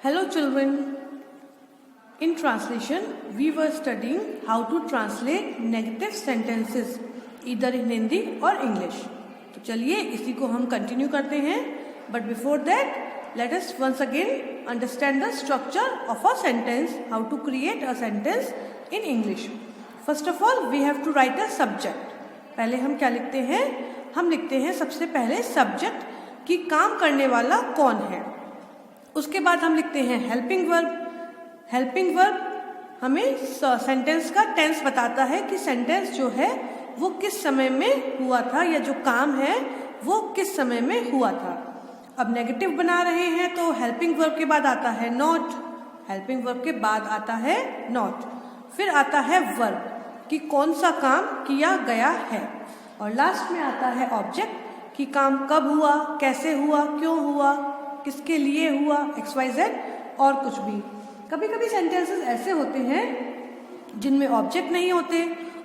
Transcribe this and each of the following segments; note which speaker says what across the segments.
Speaker 1: Hello children. In translation, we were studying how to translate negative sentences either in Hindi or English. तो चलिए इसी को हम continue करते हैं. But before that, let us once again understand the structure of a sentence, how to create a sentence in English. First of all, we have to write a subject. पहले हम क्या लिखते हैं? हम लिखते हैं सबसे पहले सब्जेक्ट कि काम करने वाला कौन है. उसके बाद हम लिखते हैं हेल्पिंग वर्ब. हेल्पिंग वर्ब हमें सेंटेंस का टेंस बताता है कि सेंटेंस जो है वो किस समय में हुआ था या जो काम है वो किस समय में हुआ था. अब नेगेटिव बना रहे हैं तो हेल्पिंग वर्ब के बाद आता है नॉट. हेल्पिंग वर्ब के बाद आता है नॉट. फिर आता है वर्ब कि कौन सा काम किया गया है. और लास्ट में आता है ऑब्जेक्ट कि काम कब हुआ, कैसे हुआ, क्यों हुआ, किसके लिए हुआ, XYZ और कुछ भी. कभी कभी सेंटेंसेस ऐसे होते हैं जिनमें ऑब्जेक्ट नहीं होते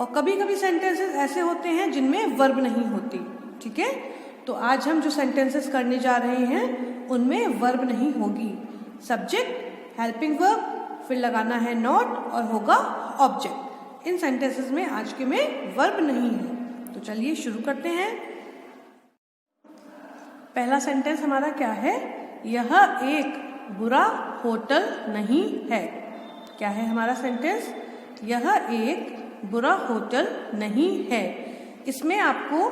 Speaker 1: और कभी कभी सेंटेंसेस ऐसे होते हैं जिनमें वर्ब नहीं होती. ठीक है, तो आज हम जो सेंटेंसेस करने जा रहे हैं उनमें वर्ब नहीं होगी. सब्जेक्ट, हेल्पिंग वर्ब, फिर लगाना है नॉट और होगा ऑब्जेक्ट. इन सेंटेंसेस में आज के में वर्ब नहीं है. तो चलिए शुरू करते हैं. पहला सेंटेंस हमारा क्या है? यह एक बुरा होटल नहीं है. क्या है हमारा सेंटेंस? यह एक बुरा होटल नहीं है. इसमें आपको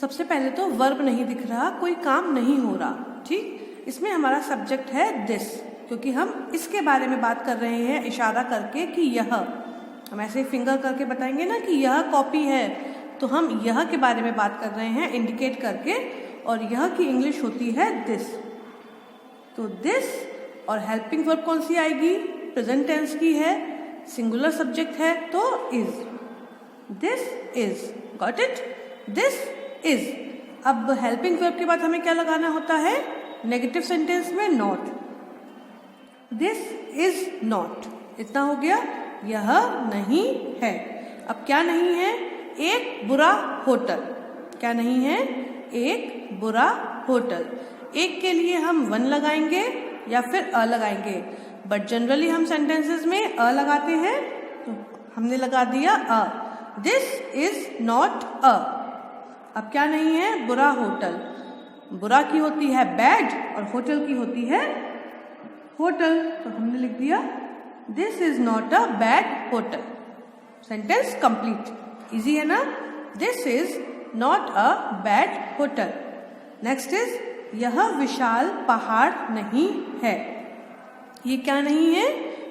Speaker 1: सबसे पहले तो वर्ब नहीं दिख रहा, कोई काम नहीं हो रहा. ठीक, इसमें हमारा सब्जेक्ट है दिस, क्योंकि हम इसके बारे में बात कर रहे हैं इशारा करके कि यह. हम ऐसे फिंगर करके बताएंगे ना कि यह कॉपी है, तो हम यह के बारे में बात कर रहे हैं इंडिकेट करके. और यह की इंग्लिश होती है दिस. तो दिस और हेल्पिंग वर्ब कौन सी आएगी? प्रेजेंट टेंस की है, सिंगुलर सब्जेक्ट है तो is. This is. Got it? This is. अब हेल्पिंग वर्ब के बाद हमें क्या लगाना होता है? नेगेटिव सेंटेंस में नॉट. This is not. इतना हो गया. यह नहीं है. अब क्या नहीं है? एक बुरा होटल. क्या नहीं है? एक बुरा होटल. एक के लिए हम वन लगाएंगे या फिर अ लगाएंगे, बट जनरली हम सेंटेंसेस में अ लगाते हैं, तो हमने लगा दिया a. This is not a. अब क्या नहीं है? बुरा होटल. बुरा की होती है बैड और होटल की होती है होटल, तो हमने लिख दिया this is not a bad hotel. Sentence complete. Easy है ना? This is not a bad hotel. Next is यह विशाल पहाड़ नहीं है. ये क्या नहीं है?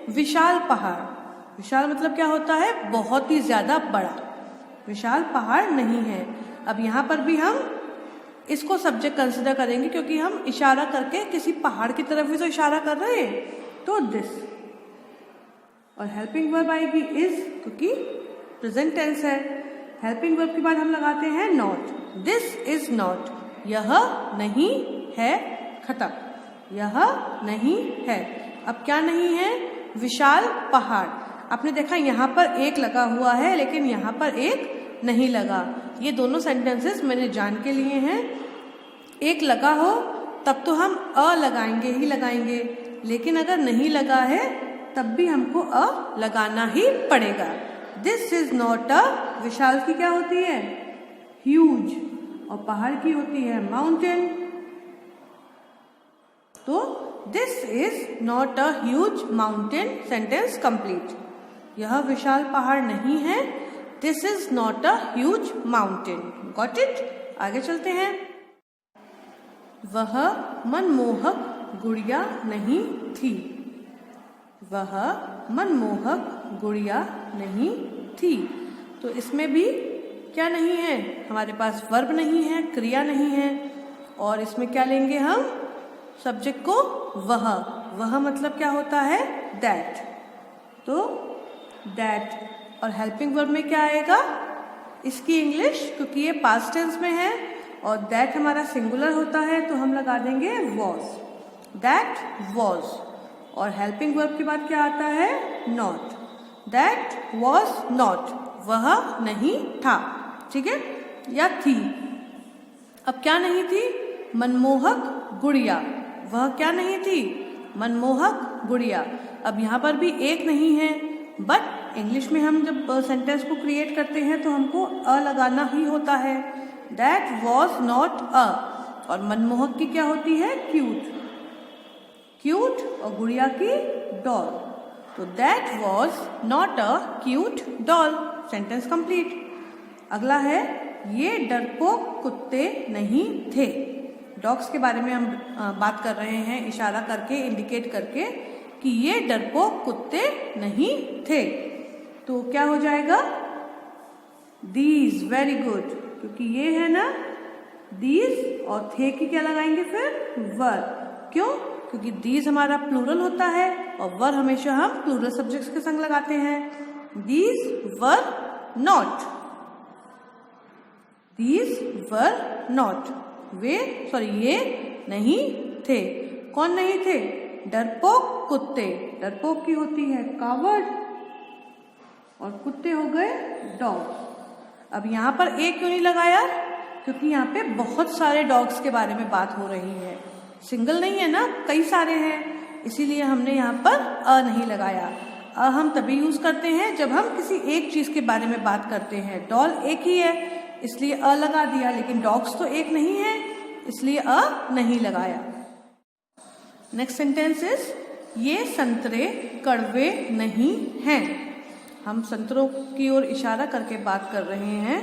Speaker 1: विशाल पहाड़. विशाल मतलब क्या होता है? बहुत ही ज्यादा बड़ा. विशाल पहाड़ नहीं है. अब यहाँ पर भी हम इसको सब्जेक्ट कंसिडर करेंगे क्योंकि हम इशारा करके किसी पहाड़ की तरफ भी तो इशारा कर रहे हैं, तो दिस. और हेल्पिंग वर्ब आएगी इज, क्योंकि प्रेजेंट टेंस है. हेल्पिंग वर्ब के बाद हम लगाते हैं नॉट. This is not. यह नहीं है. खत्म. यह नहीं है. अब क्या नहीं है? विशाल पहाड़. आपने देखा यहाँ पर एक लगा हुआ है लेकिन यहाँ पर एक नहीं लगा. ये दोनों सेंटेंसेस मैंने जान के लिए हैं. एक लगा हो तब तो हम अ लगाएंगे ही लगाएंगे, लेकिन अगर नहीं लगा है तब भी हमको अ लगाना ही पड़ेगा. This is not a. Vishal की क्या होती है? ह्यूज. और पहाड़ की होती है माउंटेन. तो this is not a huge mountain. Sentence complete. यह विशाल पहाड़ नहीं है. This is not a huge mountain. Got it? आगे चलते हैं. वह मनमोहक गुड़िया नहीं थी. वह मनमोहक गुड़िया नहीं थी. तो इसमें भी क्या नहीं है? हमारे पास वर्ब नहीं है, क्रिया नहीं है. और इसमें क्या लेंगे हम? सब्जेक्ट को वह. वह मतलब क्या होता है? दैट. तो दैट. और हेल्पिंग वर्ब में क्या आएगा? इसकी इंग्लिश, क्योंकि ये पास्ट टेंस में है और दैट हमारा सिंगुलर होता है तो हम लगा देंगे वॉज. That was. और हेल्पिंग वर्ब के बाद क्या आता है? नॉट. That was not. वह नहीं था. ठीक है, या थी. अब क्या नहीं थी? मनमोहक गुड़िया. वह क्या नहीं थी? मनमोहक गुड़िया। अब यहाँ पर भी एक नहीं है, बट इंग्लिश में हम जब सेंटेंस को क्रिएट करते हैं तो हमको अ लगाना ही होता है। दैट वॉज नॉट अ, और मनमोहक की क्या होती है? क्यूट। क्यूट और गुड़िया की डॉल। तो that was not a cute doll. Sentence complete. अगला है ये डरपोक कुत्ते नहीं थे। डॉग्स के बारे में हम बात कर रहे हैं, इशारा करके, इंडिकेट करके कि ये डरपोक कुत्ते नहीं थे। तो क्या हो जाएगा? दीज। वेरी गुड, क्योंकि ये है ना दीज, और थे की क्या लगाएंगे फिर? वर। क्यों? क्योंकि दीज हमारा प्लूरल होता है और वर हमेशा हम प्लूरल सब्जेक्ट्स के संग लगाते हैं। These were not. These were not. ये नहीं थे। कौन नहीं थे? डरपोक कुत्ते। डरपोक की होती है कावर्ड और कुत्ते हो गए डॉग। अब यहाँ पर एक क्यों नहीं लगाया? क्योंकि यहाँ पे बहुत सारे डॉग्स के बारे में बात हो रही है। सिंगल नहीं है ना, कई सारे हैं, इसीलिए हमने यहाँ पर अ नहीं लगाया। अ हम तभी यूज करते हैं जब हम किसी एक चीज के बारे में बात करते हैं। डॉल एक ही है इसलिए अ लगा दिया, लेकिन डॉग्स तो एक नहीं है इसलिए अ नहीं लगाया। नेक्स्ट सेंटेंस इज ये संतरे कड़वे नहीं हैं। हम संतरों की ओर इशारा करके बात कर रहे हैं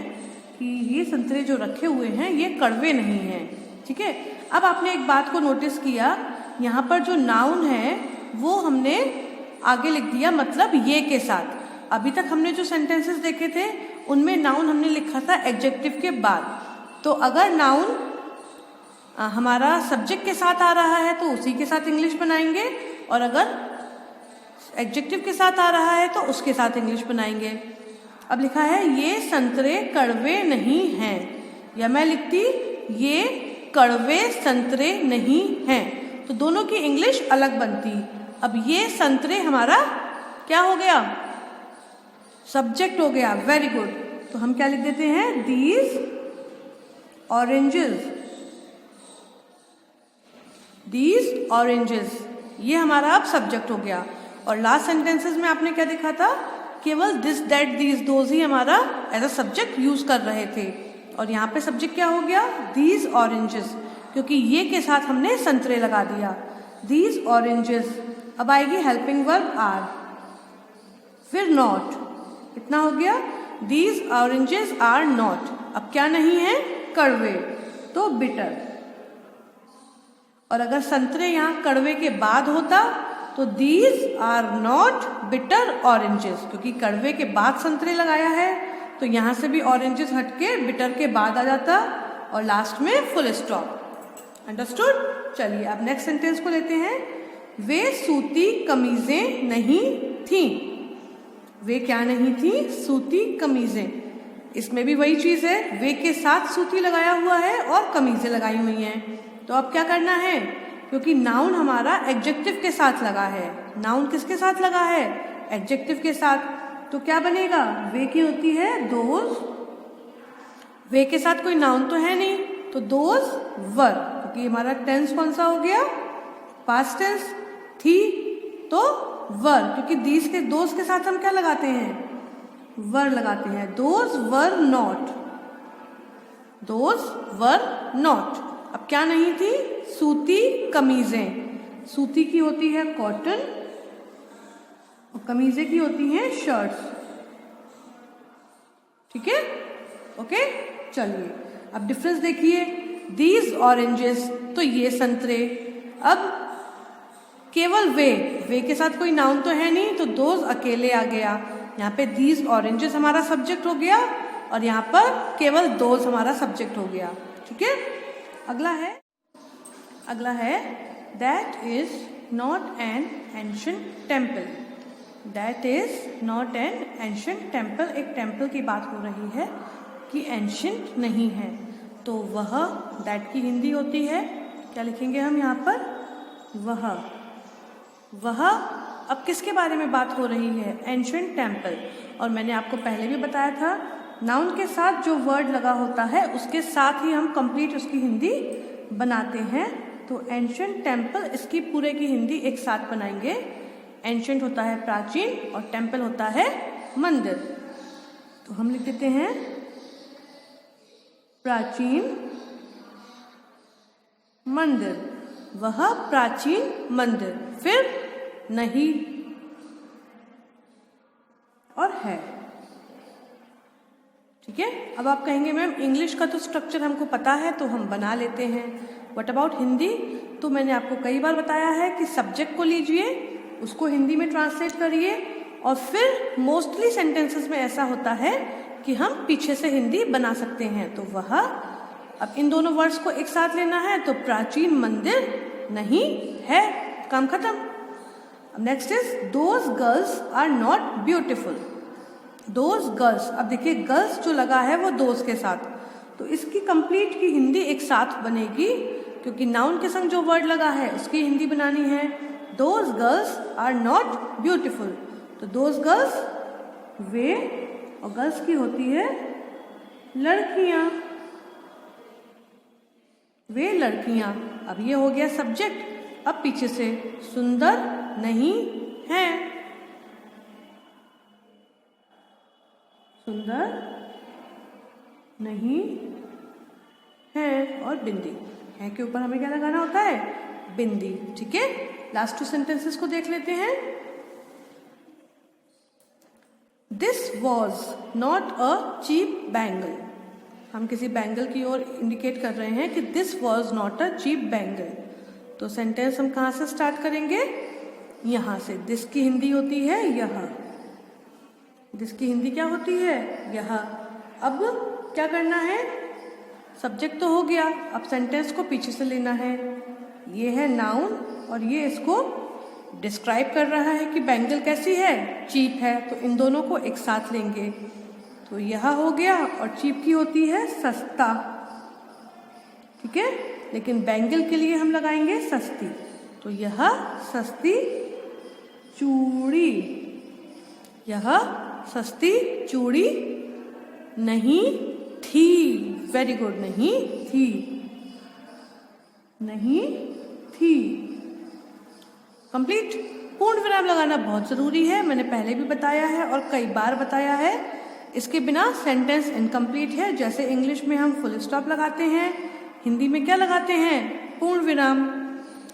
Speaker 1: कि ये संतरे जो रखे हुए हैं ये कड़वे नहीं हैं। ठीक है। अब आपने एक बात को नोटिस किया, यहाँ पर जो नाउन है वो हमने आगे लिख दिया, मतलब ये के साथ। अभी तक हमने जो सेंटेंसेस देखे थे उनमें नाउन हमने लिखा था एडजेक्टिव के बाद। तो अगर नाउन हमारा सब्जेक्ट के साथ आ रहा है तो उसी के साथ इंग्लिश बनाएंगे, और अगर एडजेक्टिव के साथ आ रहा है तो उसके साथ इंग्लिश बनाएंगे। अब लिखा है ये संतरे कड़वे नहीं हैं, या मैं लिखती ये कड़वे संतरे नहीं हैं, तो दोनों की इंग्लिश अलग बनती। अब ये संतरे हमारा क्या हो गया? सब्जेक्ट हो गया। Very good. तो हम क्या लिख देते हैं? These oranges. दीज ऑरेंजेस, ये हमारा अब सब्जेक्ट हो गया। और लास्ट सेंटेंसेस में आपने क्या देखा था? केवल दिस, दैट, दीज, दोज ही हमारा एज अ सब्जेक्ट यूज कर रहे थे। और यहाँ पे सब्जेक्ट क्या हो गया? दीज ऑरेंजेस, क्योंकि ये के साथ हमने संतरे लगा दिया। These oranges. अब आएगी हेल्पिंग वर्ब आर, फिर नॉट। कितना हो गया? These oranges are not. अब क्या नहीं है? कड़वे, तो बिटर। और अगर संतरे यहाँ कड़वे के बाद होता तो these are not bitter oranges, क्योंकि कड़वे के बाद संतरे लगाया है तो यहाँ से भी ऑरेंजेस हटके बिटर के बाद आ जाता और लास्ट में फुल स्टॉप। अंडरस्टूड? चलिए अब नेक्स्ट सेंटेंस को लेते हैं। वे सूती कमीजें नहीं थीं। वे क्या नहीं थी? सूती कमीजें। इसमें भी वही चीज है, वे के साथ सूती लगाया हुआ है और कमीजें लगाई हुई हैं। तो अब क्या करना है? क्योंकि नाउन हमारा एडजेक्टिव के साथ लगा है। नाउन किसके साथ लगा है? एडजेक्टिव के साथ। तो क्या बनेगा? वे की होती है दोज। वे के साथ कोई नाउन तो है नहीं, तो दोज वर, क्योंकि हमारा टेंस कौन सा हो गया? Past tense. थी तो वर, क्योंकि दीज के, दोज के साथ हम क्या लगाते हैं? वर लगाते हैं। Those were not. Those were not. अब क्या नहीं थी? सूती कमीजें। सूती की होती है कॉटन और कमीजें की होती हैं शर्ट्स। ठीक है? ओके, चलिए अब डिफरेंस देखिए। दीज ऑरेंजेस, तो ये संतरे। अब केवल वे के साथ कोई नाउन तो है नहीं, तो दोज अकेले आ गया। यहाँ पे दीज ऑरेंजेस हमारा सब्जेक्ट हो गया और यहाँ पर केवल दोज हमारा सब्जेक्ट हो गया। ठीक है? अगला है that is not an ancient temple. That is not an ancient temple. एक टेम्पल की बात हो रही है कि एंशिएंट नहीं है, तो वह, दैट की हिंदी होती है, क्या लिखेंगे हम यहाँ पर? वह। अब किसके बारे में बात हो रही है? Ancient temple. और मैंने आपको पहले भी बताया था, नाउन के साथ जो वर्ड लगा होता है उसके साथ ही हम कंप्लीट उसकी हिंदी बनाते हैं। तो एंशिएंट टेम्पल, इसकी पूरे की हिंदी एक साथ बनाएंगे। एंशिएंट होता है प्राचीन और टेम्पल होता है मंदिर। तो हम लिख देते हैं प्राचीन मंदिर, वह प्राचीन मंदिर, फिर नहीं और है। ठीक है, अब आप कहेंगे मैम इंग्लिश का तो स्ट्रक्चर हमको पता है तो हम बना लेते हैं, व्हाट अबाउट हिंदी? तो मैंने आपको कई बार बताया है कि सब्जेक्ट को लीजिए, उसको हिंदी में ट्रांसलेट करिए और फिर मोस्टली सेंटेंसेस में ऐसा होता है कि हम पीछे से हिंदी बना सकते हैं। तो वह, अब इन दोनों वर्ड्स को एक साथ लेना है तो प्राचीन मंदिर नहीं है, काम खत्म। Next is those girls are not beautiful. Those girls, अब देखिए गर्ल्स जो लगा है वो दोज के साथ, तो इसकी कंप्लीट की हिंदी एक साथ बनेगी क्योंकि नाउन के संग जो वर्ड लगा है उसकी हिंदी बनानी है। Those girls are not beautiful, तो दोज गर्ल्स वे, और गर्ल्स की होती है लड़कियां, वे लड़कियां। अब ये हो गया सब्जेक्ट। अब पीछे से सुंदर नहीं है, सुंदर नहीं है, और बिंदी है के ऊपर हमें क्या लगाना होता है? बिंदी। ठीक है, लास्ट 2 सेंटेंसेस को देख लेते हैं। This was not a cheap bangle, हम किसी बैंगल की ओर इंडिकेट कर रहे हैं कि this was not a cheap bangle. तो सेंटेंस हम कहाँ से स्टार्ट करेंगे? यहाँ से। दिस की हिंदी होती है यह, दिस की हिंदी क्या होती है? यह। अब क्या करना है? सब्जेक्ट तो हो गया, अब सेंटेंस को पीछे से लेना है। ये है नाउन और ये इसको डिस्क्राइब कर रहा है कि बैंगल कैसी है? चीप है, तो इन दोनों को एक साथ लेंगे। तो यह हो गया, और चीप की होती है सस्ता। ठीक है, लेकिन बैंगल के लिए हम लगाएंगे सस्ती। तो यह सस्ती चूड़ी, यह सस्ती चूड़ी नहीं थी। वेरी गुड, नहीं थी, नहीं थी। कंप्लीट। पूर्ण विराम लगाना बहुत जरूरी है, मैंने पहले भी बताया है और कई बार बताया है। इसके बिना सेंटेंस इनकम्प्लीट है। जैसे इंग्लिश में हम फुल स्टॉप लगाते हैं, हिंदी में क्या लगाते हैं? पूर्ण विराम।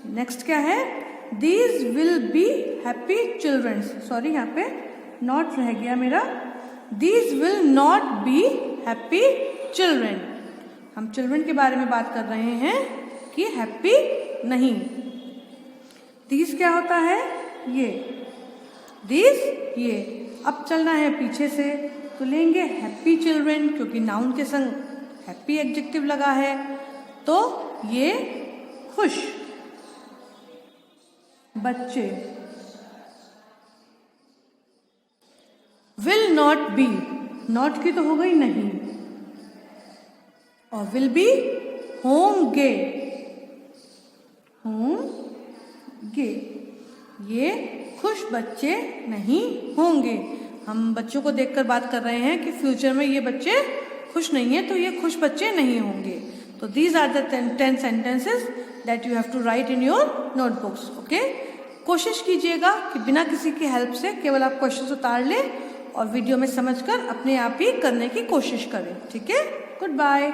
Speaker 1: नेक्स्ट क्या है? These will be happy childrens, sorry यहाँ पे नॉट रह गया मेरा। These will not be happy children, हम चिल्ड्रन के बारे में बात कर रहे हैं कि हैप्पी नहीं। दीज क्या होता है? ये, दीज ये। अब चलना है पीछे से, तो लेंगे हैप्पी चिल्ड्रन क्योंकि नाउन के संग हैप्पी एडजेक्टिव लगा है, तो ये खुश बच्चे। विल नॉट बी, नॉट की तो हो गई नहीं, और विल बी होंगे, होंगे। ये खुश बच्चे नहीं होंगे। हम बच्चों को देखकर बात कर रहे हैं कि फ्यूचर में ये बच्चे खुश नहीं है, तो ये खुश बच्चे नहीं होंगे। तो these are the 10 sentences that you have to write in your notebooks. Okay? कोशिश कीजिएगा कि बिना किसी की हेल्प से केवल आप क्वेश्चंस उतार लें और वीडियो में समझकर अपने आप ही करने की कोशिश करें। ठीक है, गुड बाय।